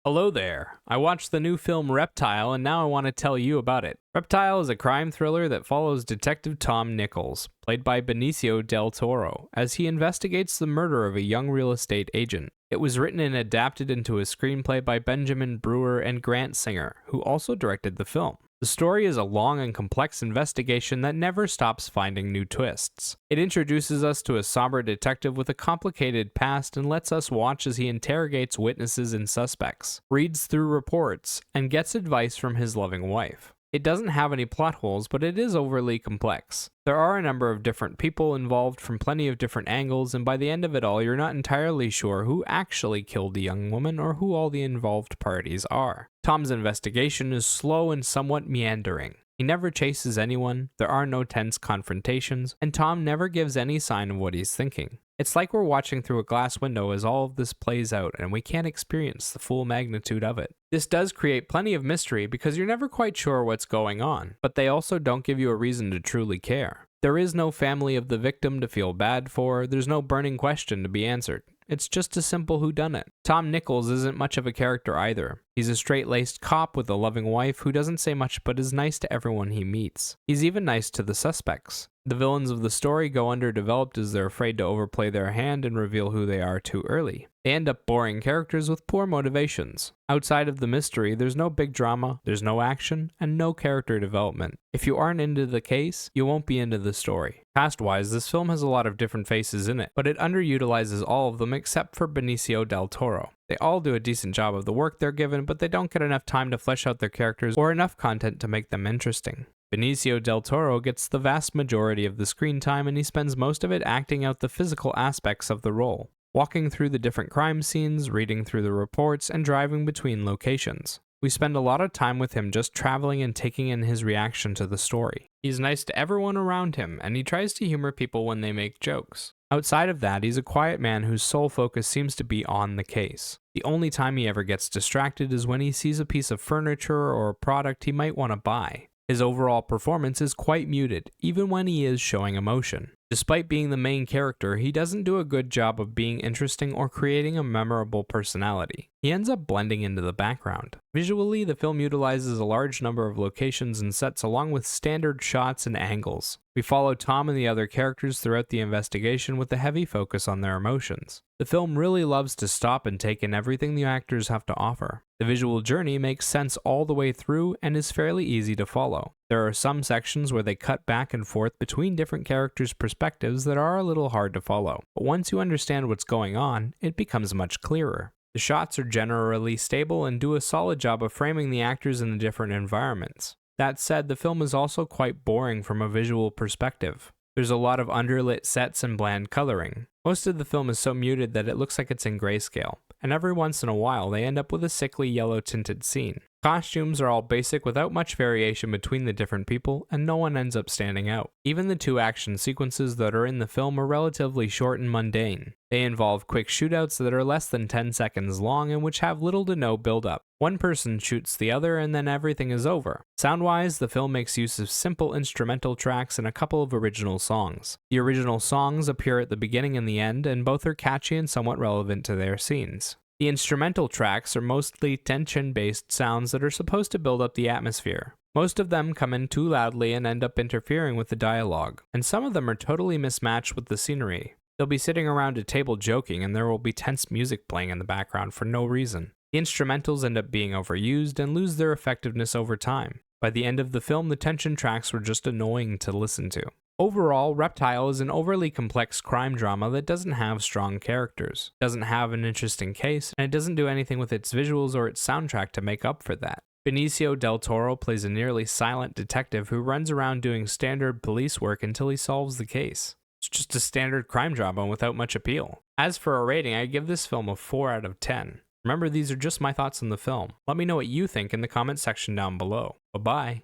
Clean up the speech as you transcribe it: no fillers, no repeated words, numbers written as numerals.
Hello there. I watched the new film Reptile and now I want to tell you about it. Reptile is a crime thriller that follows Detective Tom Nichols, played by Benicio del Toro, as he investigates the murder of a young real estate agent. It was written and adapted into a screenplay by Benjamin Brewer and Grant Singer, who also directed the film. The story is a long and complex investigation that never stops finding new twists. It introduces us to a somber detective with a complicated past and lets us watch as he interrogates witnesses and suspects, reads through reports, and gets advice from his loving wife. It doesn't have any plot holes, but it is overly complex. There are a number of different people involved from plenty of different angles, and by the end of it all, you're not entirely sure who actually killed the young woman or who all the involved parties are. Tom's investigation is slow and somewhat meandering. He never chases anyone, there are no tense confrontations, and Tom never gives any sign of what he's thinking. It's like we're watching through a glass window as all of this plays out and we can't experience the full magnitude of it. This does create plenty of mystery because you're never quite sure what's going on, but they also don't give you a reason to truly care. There is no family of the victim to feel bad for, there's no burning question to be answered. It's just a simple whodunit. Tom Nichols isn't much of a character either. He's a straight-laced cop with a loving wife who doesn't say much but is nice to everyone he meets. He's even nice to the suspects. The villains of the story go underdeveloped as they're afraid to overplay their hand and reveal who they are too early. They end up boring characters with poor motivations. Outside of the mystery, there's no big drama, there's no action, and no character development. If you aren't into the case, you won't be into the story. Cast-wise, this film has a lot of different faces in it, but it underutilizes all of them except for Benicio del Toro. They all do a decent job of the work they're given, but they don't get enough time to flesh out their characters or enough content to make them interesting. Benicio del Toro gets the vast majority of the screen time and he spends most of it acting out the physical aspects of the role, walking through the different crime scenes, reading through the reports, and driving between locations. We spend a lot of time with him just traveling and taking in his reaction to the story. He's nice to everyone around him, and he tries to humor people when they make jokes. Outside of that, he's a quiet man whose sole focus seems to be on the case. The only time he ever gets distracted is when he sees a piece of furniture or a product he might want to buy. His overall performance is quite muted, even when he is showing emotion. Despite being the main character, he doesn't do a good job of being interesting or creating a memorable personality. He ends up blending into the background. Visually, the film utilizes a large number of locations and sets along with standard shots and angles. We follow Tom and the other characters throughout the investigation with a heavy focus on their emotions. The film really loves to stop and take in everything the actors have to offer. The visual journey makes sense all the way through and is fairly easy to follow. There are some sections where they cut back and forth between different characters' perspectives that are a little hard to follow, but once you understand what's going on, it becomes much clearer. The shots are generally stable and do a solid job of framing the actors in the different environments. That said, the film is also quite boring from a visual perspective. There's a lot of underlit sets and bland coloring. Most of the film is so muted that it looks like it's in grayscale, and every once in a while they end up with a sickly yellow tinted scene. Costumes are all basic without much variation between the different people, and no one ends up standing out. Even the two action sequences that are in the film are relatively short and mundane. They involve quick shootouts that are less than 10 seconds long and which have little to no build-up. One person shoots the other and then everything is over. Sound-wise, the film makes use of simple instrumental tracks and a couple of original songs. The original songs appear at the beginning and the end, and both are catchy and somewhat relevant to their scenes. The instrumental tracks are mostly tension-based sounds that are supposed to build up the atmosphere. Most of them come in too loudly and end up interfering with the dialogue, and some of them are totally mismatched with the scenery. They'll be sitting around a table joking and there will be tense music playing in the background for no reason. The instrumentals end up being overused and lose their effectiveness over time. By the end of the film, the tension tracks were just annoying to listen to. Overall, Reptile is an overly complex crime drama that doesn't have strong characters, doesn't have an interesting case, and it doesn't do anything with its visuals or its soundtrack to make up for that. Benicio del Toro plays a nearly silent detective who runs around doing standard police work until he solves the case. It's just a standard crime drama without much appeal. As for a rating, I give this film a 4 out of 10. Remember, these are just my thoughts on the film. Let me know what you think in the comment section down below. Bye-bye.